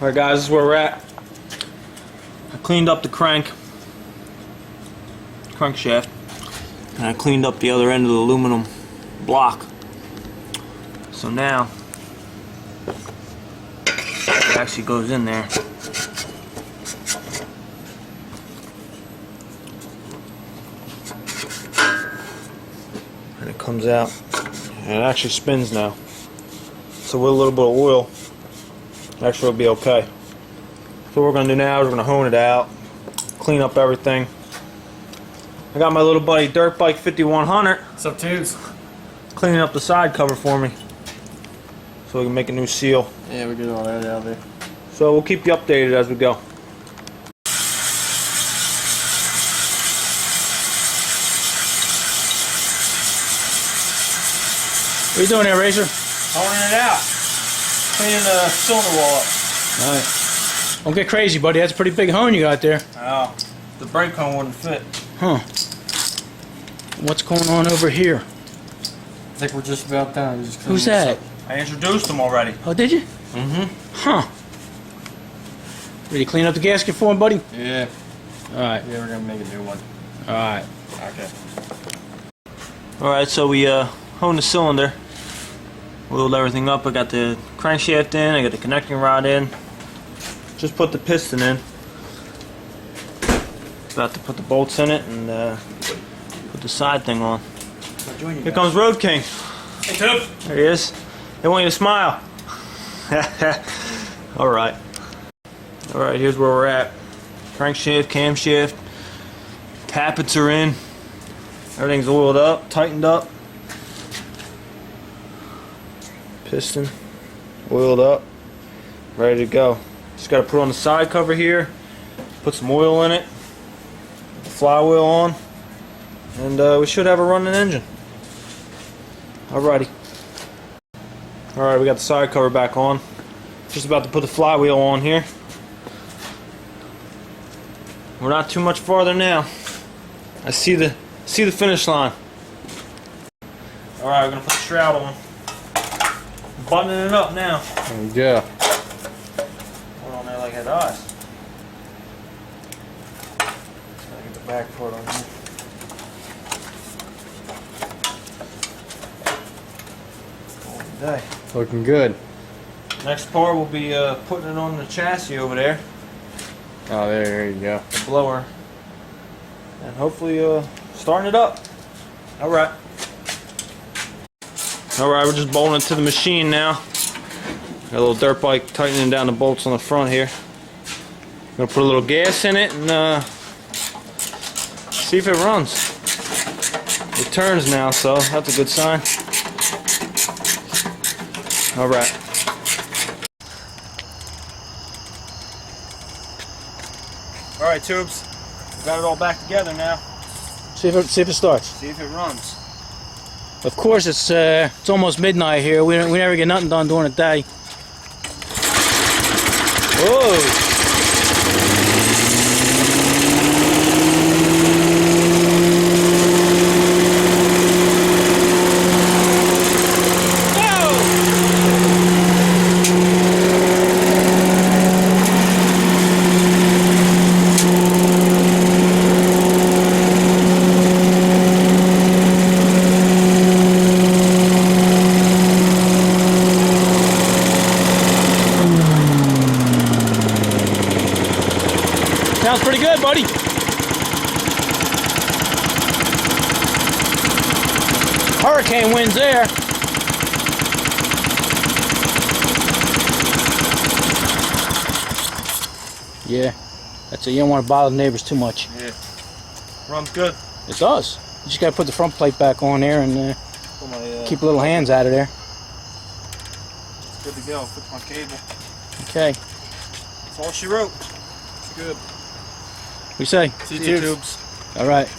Alright guys, this is where we're at. I cleaned up the crankshaft, and I cleaned up the other end of the aluminum block. So now it actually goes in there. And it comes out, and it actually spins now. So with a little bit of oil, actually it'll be okay. So what we're going to do now is we're going to hone it out, clean up everything. I got my little buddy Dirt Bike 5100. What's up, dudes? Cleaning up the side cover for me, so we can make a new seal. Yeah, we get all that out there. So we'll keep you updated as we go. What are you doing there, Razor? Honing it out. Cleaning the cylinder wall up. Alright. Don't get crazy, buddy. That's a pretty big hone you got there. Oh, the brake cone wouldn't fit. Huh. What's going on over here? I think we're just about done. Just Who's that? I introduced him already. Oh, did you? Mm-hmm. Huh. Ready to clean up the gasket for him, buddy? Yeah. Alright. Yeah, we're gonna make a new one. Alright. Okay. Alright, so we honed the cylinder. Wheeled everything up. I got the crankshaft in, I got the connecting rod in. Just put the piston in. About to put the bolts in it and put the side thing on. Here comes Road King. Hey, Tube. There he is. They want you to smile. Alright. Alright, here's where we're at. Crankshaft, camshaft, tappets are in. Everything's oiled up, tightened up. Piston, oiled up, ready to go. Just got to put on the side cover here, put some oil in it, the flywheel on, and we should have a running engine. Alrighty. Alright, we got the side cover back on. Just about to put the flywheel on here. We're not too much farther now. I see the finish line. Alright, we're gonna put the shroud on. Buttoning it up now. There we go. Put on there like it does. Gotta get the back part on here. Day. Looking good. Next part will be putting it on the chassis over there, Oh, there you go. the blower, and hopefully starting it up. Alright. Alright, we're just bolting it to the machine now. Got a little dirt bike tightening down the bolts on the front here. Gonna put a little gas in it and see if it runs. It turns now, so that's a good sign. Alright. Alright, tubes. We got it all back together now. See if it starts. See if it runs. Of course, it's almost midnight here. We never get nothing done during the day. Whoa! Sounds pretty good, buddy. Hurricane winds there. Yeah, that's it. You don't want to bother the neighbors too much. Yeah. Runs good. It does. You just got to put the front plate back on there and Put my, keep little hands out of there. it's good to go. Put my cable. Okay. That's all she wrote. It's good. We say. See you, tubes. All right.